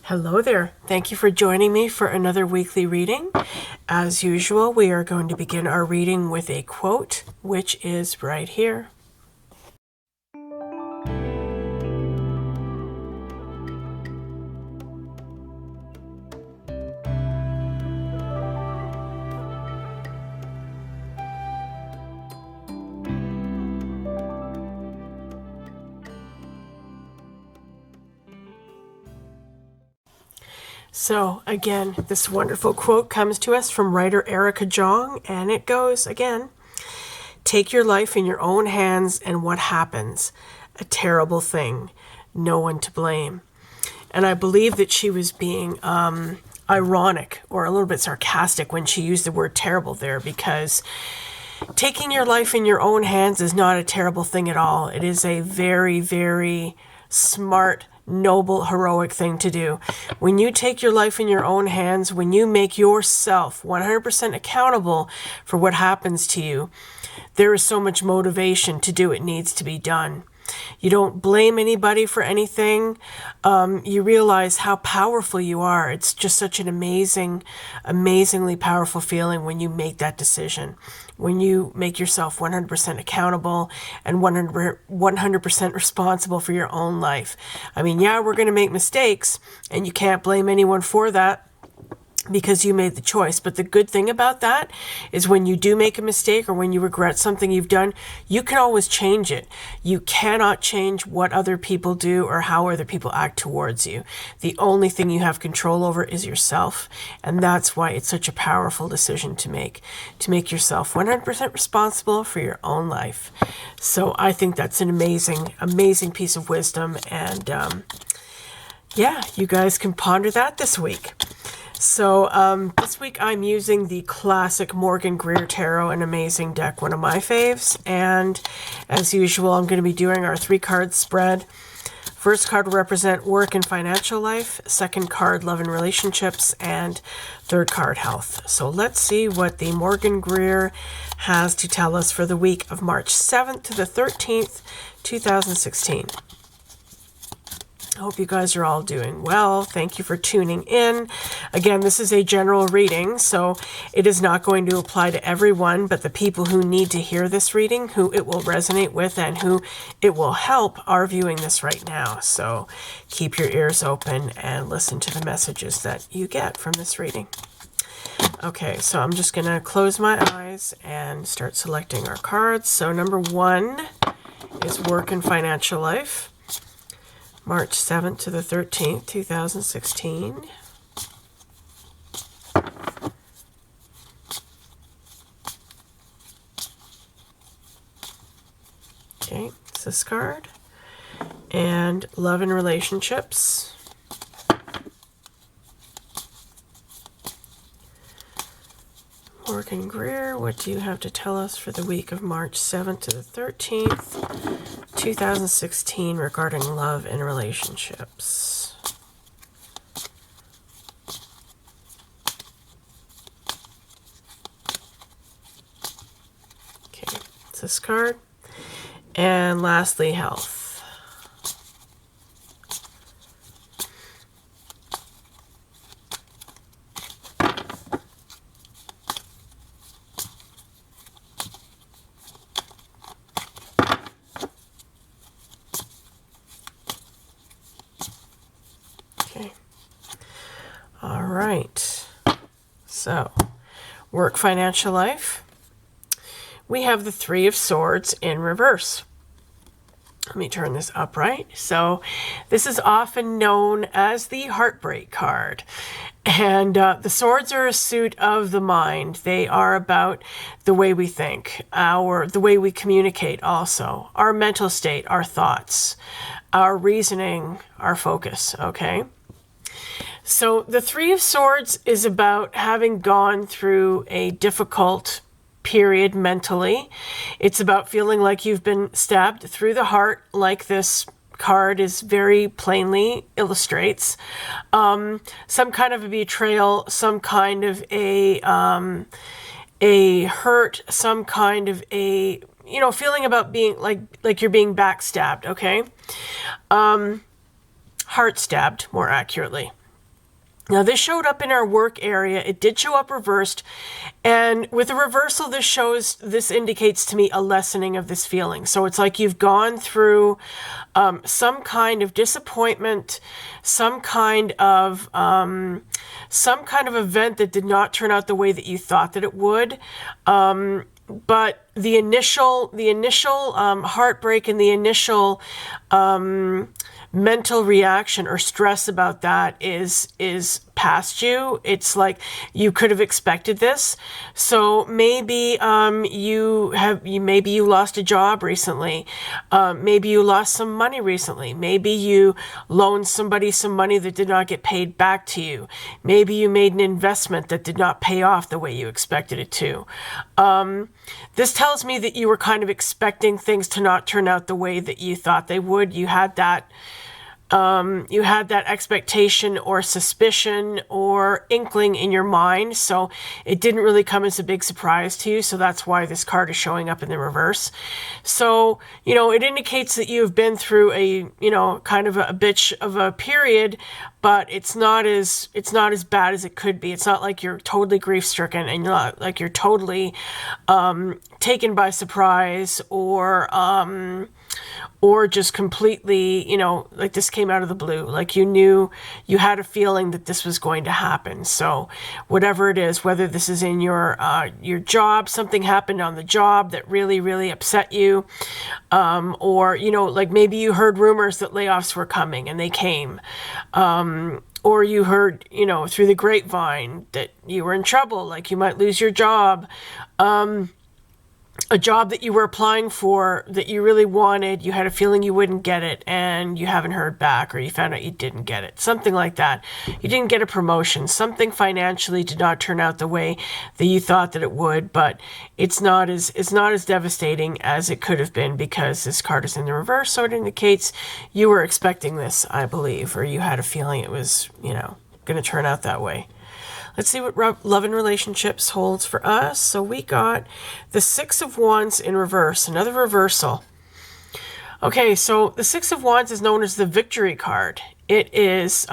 Hello there. Thank you for joining me for another weekly reading. As usual, we are going to begin our reading with a quote, which is right here. So again, this wonderful quote comes to us from writer Erica Jong, and it goes again, "Take your life in your own hands and what happens? A terrible thing. No one to blame." And I believe that she was being ironic or a little bit sarcastic when she used the word terrible there, because taking your life in your own hands is not a terrible thing at all. It is a very, very smart, noble, heroic thing to do. When you take your life in your own hands, when you make yourself 100% accountable for what happens to you, there is so much motivation to do what needs to be done. You don't blame anybody for anything. You realize how powerful you are. It's just such an amazingly powerful feeling when you make that decision. When you make yourself 100% accountable and 100% responsible for your own life. I mean, yeah, we're going to make mistakes, and you can't blame anyone for that, because you made the choice. But the good thing about that is when you do make a mistake or when you regret something you've done, you can always change it. You cannot change what other people do or how other people act towards you. The only thing you have control over is yourself. And that's why it's such a powerful decision to make yourself 100% responsible for your own life. So I think that's an amazing piece of wisdom. And yeah, you guys can ponder that this week. So this week I'm using the classic Morgan GREER Tarot, an amazing deck, one of my faves. And as usual, I'm going to be doing our 3-card spread. First card will represent work and financial life. Second card, love and relationships. And third card, health. So let's see what the Morgan GREER has to tell us for the week of March 7th to the 13th, 2016. I hope you guys are all doing well. Thank you for tuning in. Again, this is a general reading, so it is not going to apply to everyone, but the people who need to hear this reading, who it will resonate with, and who it will help are viewing this right now. So keep your ears open and listen to the messages that you get from this reading. Okay, so I'm just going to close my eyes and start selecting our cards. So number 1 is work and financial life. March 7th to the 13th, 2016. Okay, it's this card. And love and relationships. Morgan GREER, what do you have to tell us for the week of March 7th to the 13th, 2016 regarding love and relationships? Okay, it's this card. And lastly, health. All right, so work, financial life. We have the 3 of Swords in reverse. Let me turn this upright. So this is often known as the heartbreak card. And the swords are a suit of the mind. They are about the way we think, the way we communicate also, our mental state, our thoughts, our reasoning, our focus, okay? So the 3 of Swords is about having gone through a difficult period mentally. It's about feeling like you've been stabbed through the heart, like this card is very plainly illustrates. Some kind of a betrayal, some kind of a hurt, some kind of a, feeling about being like you're being backstabbed, okay? Heart stabbed, more accurately. Now, this showed up in our work area. It did show up reversed. And with a reversal, this indicates to me a lessening of this feeling. So it's like you've gone through some kind of disappointment, some kind of event that did not turn out the way that you thought that it would. But the initial heartbreak and the initial mental reaction or stress about that is past you. It's like you could have expected this. So maybe maybe you lost a job recently. Maybe you lost some money recently. Maybe you loaned somebody some money that did not get paid back to you. Maybe you made an investment that did not pay off the way you expected it to. This tells me that you were kind of expecting things to not turn out the way that you thought they would. You had that expectation or suspicion or inkling in your mind, so it didn't really come as a big surprise to you, so that's why this card is showing up in the reverse. So, it indicates that you've been through a, kind of a bitch of a period, but it's not as bad as it could be. It's not like you're totally grief-stricken and you're not like you're totally taken by surprise or just completely, like this came out of the blue. Like you had a feeling that this was going to happen. So whatever it is, whether this is in your job, something happened on the job that really, really upset you, or, like maybe you heard rumors that layoffs were coming and they came, or you heard, through the grapevine that you were in trouble, like you might lose your job, a job that you were applying for that you really wanted, you had a feeling you wouldn't get it and you haven't heard back, or you found out you didn't get it, something like that. You didn't get a promotion, something financially did not turn out the way that you thought that it would, but it's not as devastating as it could have been because this card is in the reverse, so it indicates you were expecting this, I believe, or you had a feeling it was, going to turn out that way. Let's see what love and relationships holds for us. So we got the Six of Wands in reverse, another reversal. Okay, so the Six of Wands is known as the victory card. It is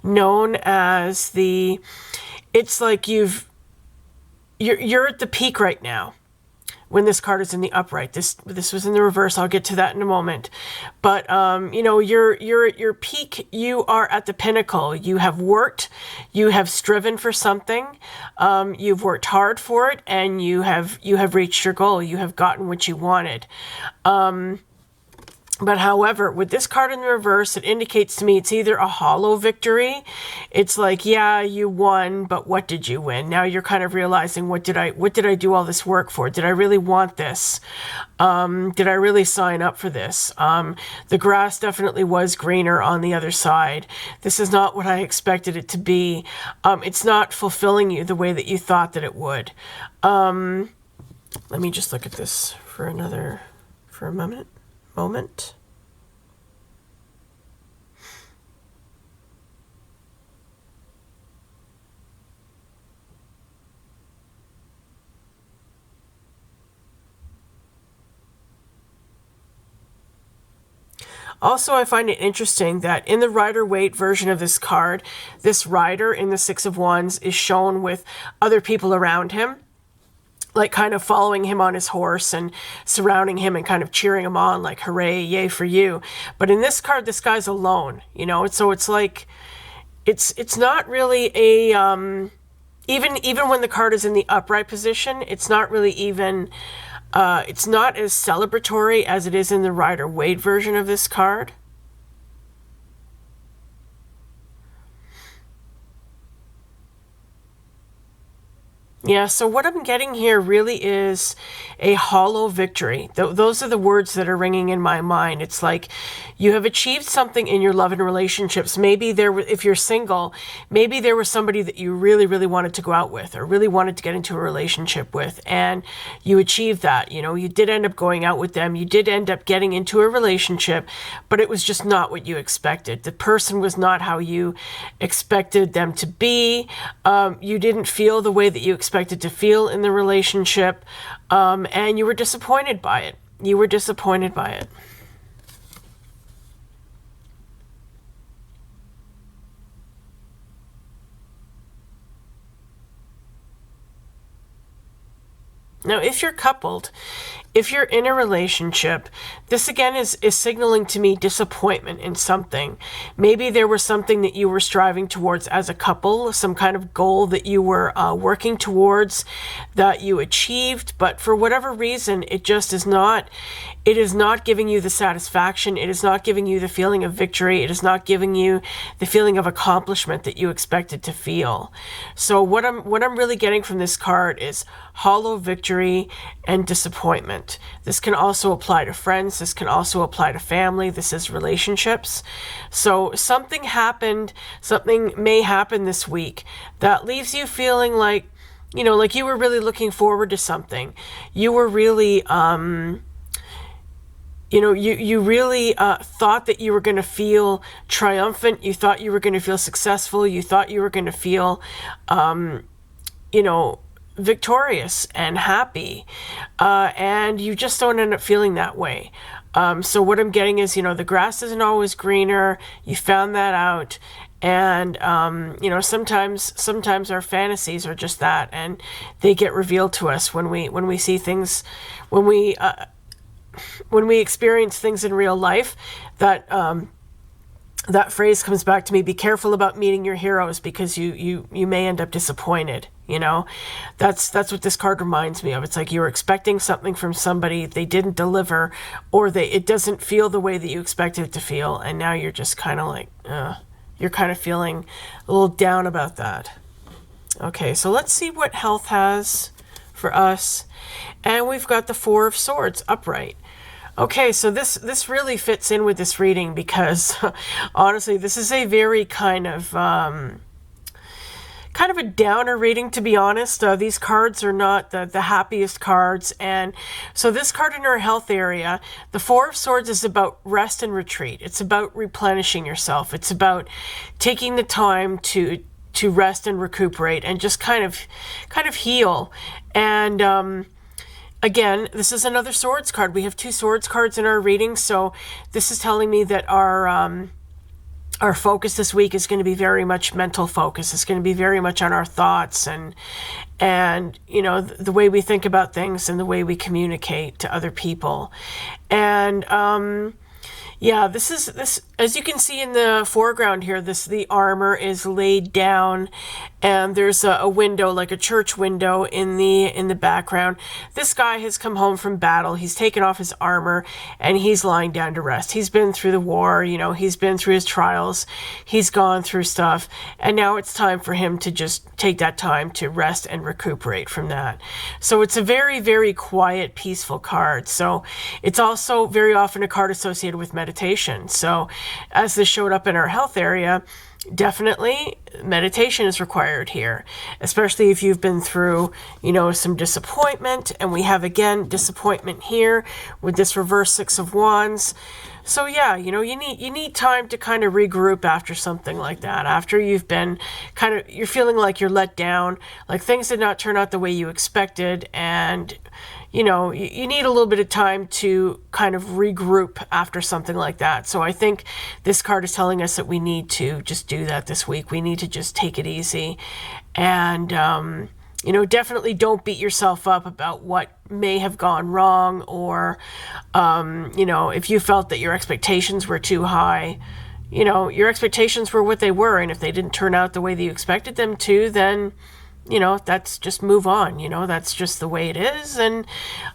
known as it's like you're at the peak right now. When this card is in the upright, this was in the reverse. I'll get to that in a moment. But you're at your peak. You are at the pinnacle. You have worked. You have striven for something. You've worked hard for it, and you have reached your goal. You have gotten what you wanted. But however, with this card in the reverse, it indicates to me it's either a hollow victory. It's like, yeah, you won, but what did you win? Now you're kind of realizing, what did I do all this work for? Did I really want this? Did I really sign up for this? The grass definitely was greener on the other side. This is not what I expected it to be. It's not fulfilling you the way that you thought that it would. Let me just look at this for a moment. Also, I find it interesting that in the Rider-Waite version of this card, this rider in the Six of Wands is shown with other people around him, like kind of following him on his horse and surrounding him and kind of cheering him on, like, hooray, yay for you. But in this card, this guy's alone, so it's like, it's not really a, even when the card is in the upright position, it's not really even, it's not as celebratory as it is in the Rider-Waite version of this card. Yeah, so what I'm getting here really is a hollow victory. Those are the words that are ringing in my mind. It's like you have achieved something in your love and relationships. Maybe if you're single, maybe there was somebody that you really, really wanted to go out with or really wanted to get into a relationship with, and you achieved that. You did end up going out with them. You did end up getting into a relationship, but it was just not what you expected. The person was not how you expected them to be. You didn't feel the way that you expected to feel in the relationship, and you were disappointed by it. Now, if you're coupled, if you're in a relationship, this again is signaling to me disappointment in something. Maybe there was something that you were striving towards as a couple, some kind of goal that you were working towards that you achieved, but for whatever reason, it just is not. It is not giving you the satisfaction. It is not giving you the feeling of victory. It is not giving you the feeling of accomplishment that you expected to feel. So what I'm really getting from this card is hollow victory and disappointment. This can also apply to friends. This can also apply to family. This is relationships. So something happened, something may happen this week that leaves you feeling like, like you were really looking forward to something. You were really, you really thought that you were going to feel triumphant. You thought you were going to feel successful. You thought you were going to feel, victorious and happy. And you just don't end up feeling that way. So what I'm getting is, the grass isn't always greener. You found that out. And, sometimes our fantasies are just that, and they get revealed to us when we see things, when we experience things in real life. That phrase comes back to me: be careful about meeting your heroes, because you may end up disappointed. That's what this card reminds me of. It's like you were expecting something from somebody, they didn't deliver, or it doesn't feel the way that you expected it to feel, and now you're just kind of like, you're kind of feeling a little down about that. Okay, so let's see what health has for us. And we've got the Four of Swords upright. Okay, so this really fits in with this reading, because honestly, this is a very kind of a downer reading, to be honest. These cards are not the happiest cards. And so this card in our health area, the Four of Swords, is about rest and retreat. It's about replenishing yourself. It's about taking the time to rest and recuperate and just kind of heal. And again, this is another swords card. We have two swords cards in our reading, so this is telling me that our focus this week is going to be very much mental focus. It's going to be very much on our thoughts and the way we think about things and the way we communicate to other people. And this, as you can see in the foreground here, the armor is laid down, and there's a window, like a church window, in the background. This guy has come home from battle. He's taken off his armor and he's lying down to rest. He's been through the war, he's been through his trials, he's gone through stuff, and now it's time for him to just take that time to rest and recuperate from that. So it's a very, very quiet, peaceful card. So it's also very often a card associated with meditation. So as this showed up in our health area, definitely meditation is required here, especially if you've been through, some disappointment. And we have, again, disappointment here with this reverse Six of Wands. So yeah, you need time to kind of regroup after something like that. After you've been you're feeling like you're let down, like things did not turn out the way you expected, and you need a little bit of time to kind of regroup after something like that. So I think this card is telling us that we need to just do that this week. We need to just take it easy, and definitely don't beat yourself up about what may have gone wrong, or if you felt that your expectations were too high. Your expectations were what they were, and if they didn't turn out the way that you expected them to, then that's just move on. That's just the way it is, and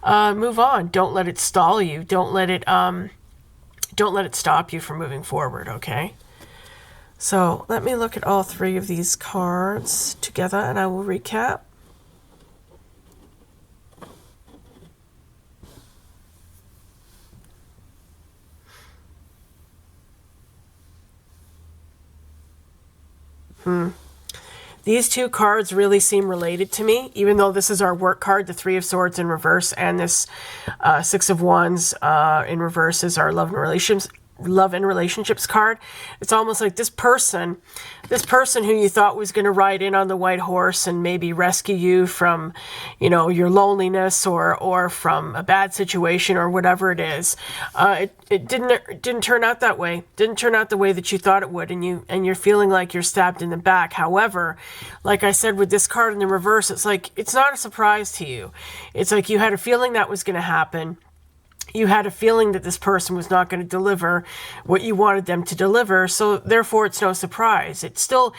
move on. Don't let it stall you. Don't let it stop you from moving forward. Okay. So let me look at all three of these cards together, and I will recap. These two cards really seem related to me, even though this is our work card, the Three of Swords in reverse, and this Six of Wands in reverse is our love and love and relationships card. It's almost like this person who you thought was going to ride in on the white horse and maybe rescue you from, your loneliness or from a bad situation or whatever it is. It didn't turn out that way. Didn't turn out the way that you thought it would, and you're feeling like you're stabbed in the back. However, like I said with this card in the reverse, it's like it's not a surprise to you. It's like you had a feeling that was going to happen. You had a feeling that this person was not going to deliver what you wanted them to deliver, so therefore it's no surprise. It still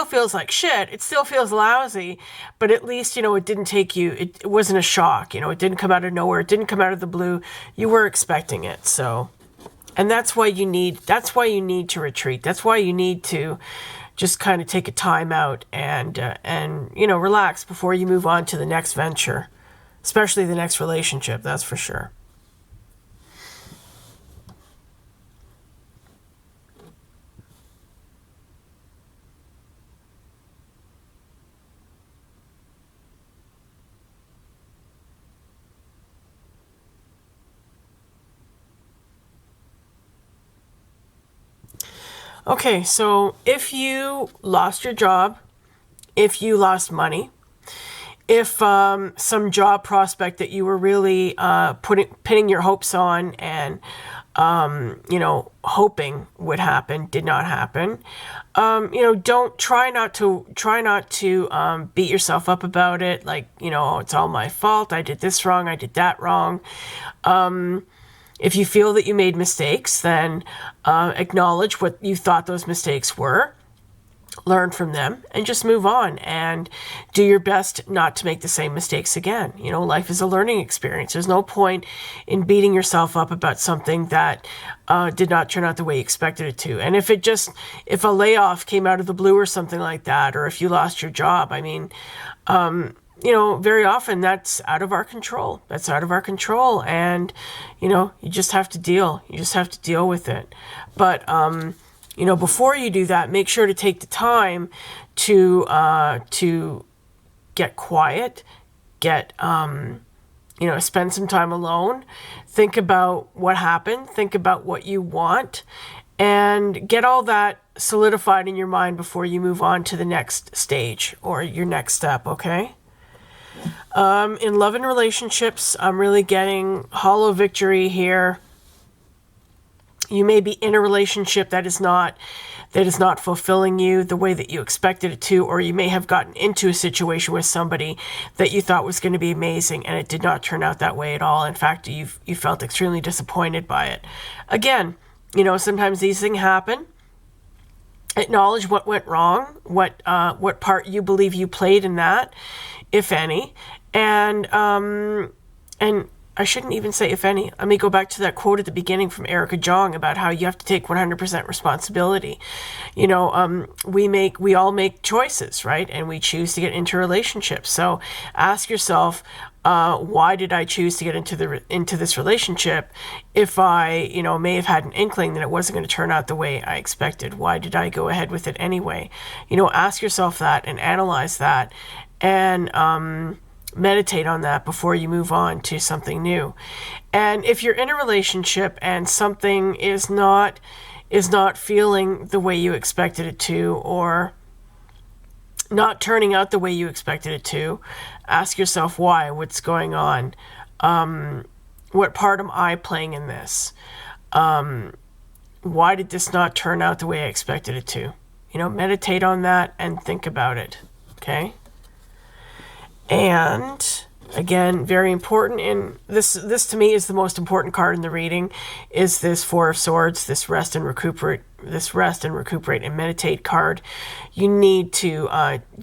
feels like shit. It still feels lousy, but at least, it didn't take you, it wasn't a shock. It didn't come out of nowhere. It didn't come out of the blue. You were expecting it, so. And that's why you need to retreat. That's why you need to just kind of take a time out and relax before you move on to the next venture, especially the next relationship, that's for sure. Okay, so if you lost your job, if you lost money, if some job prospect that you were really pinning your hopes on and hoping would happen did not happen, don't try not to beat yourself up about it. Like, oh, it's all my fault. I did this wrong. I did that wrong. If you feel that you made mistakes, then acknowledge what you thought those mistakes were, learn from them, and just move on and do your best not to make the same mistakes again. Life is a learning experience. There's no point in beating yourself up about something that did not turn out the way you expected it to. And if a layoff came out of the blue or something like that, or if you lost your job, very often that's out of our control. That's out of our control. And, you just have to deal. You just have to deal with it. But, before you do that, make sure to take the time to get quiet, spend some time alone, think about what happened, think about what you want, and get all that solidified in your mind before you move on to the next stage or your next step, okay? In love and relationships, I'm really getting hollow victory here. You may be in a relationship that is not fulfilling you the way that you expected it to, or you may have gotten into a situation with somebody that you thought was going to be amazing and it did not turn out that way at all. In fact, you felt extremely disappointed by it. Again, sometimes these things happen. Acknowledge what went wrong, what part you believe you played in that, if any, and I shouldn't even say if any. Let me go back to that quote at the beginning from Erica Jong about how you have to take 100% responsibility. We all make choices, right? And we choose to get into relationships. So ask yourself, why did I choose to get into this relationship if I, may have had an inkling that it wasn't going to turn out the way I expected? Why did I go ahead with it anyway? Ask yourself that and analyze that and meditate on that before you move on to something new. And if you're in a relationship and something is not feeling the way you expected it to, or not turning out the way you expected it to, ask yourself why, what's going on, what part am I playing in this, why did this not turn out the way I expected it to? Meditate on that and think about it, okay? And again, very important, and this to me is the most important card in the reading, is this Four of Swords, this rest and recuperate and meditate card. You need to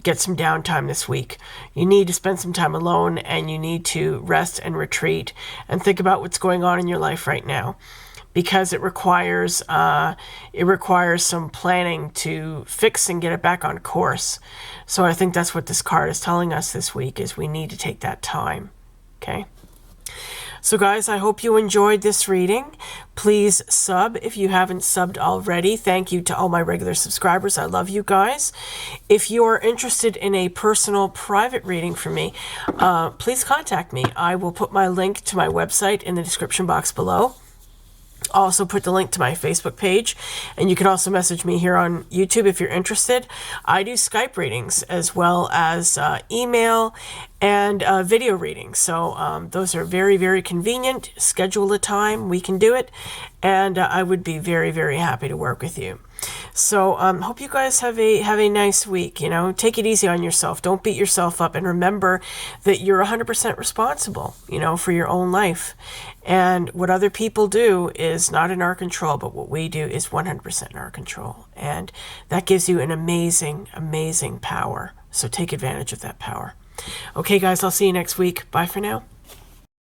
get some downtime this week. You need to spend some time alone, and you need to rest and retreat and think about what's going on in your life right now, because it requires some planning to fix and get it back on course. So I think that's what this card is telling us this week, is we need to take that time. Okay? So guys, I hope you enjoyed this reading. Please sub if you haven't subbed already. Thank you to all my regular subscribers. I love you guys. If you are interested in a personal private reading from me, please contact me. I will put my link to my website in the description box below. Also put the link to my Facebook page, and you can also message me here on YouTube if you're interested. I do Skype readings as well as email and video readings. So those are very, very convenient. Schedule a time, we can do it, and I would be very, very happy to work with you. So hope you guys have a nice week. You know, take it easy on yourself. Don't beat yourself up, and remember that you're 100% responsible, you know, for your own life. And what other people do is not in our control, but what we do is 100% in our control. And that gives you an amazing, amazing power. So take advantage of that power. Okay, guys, I'll see you next week. Bye for now.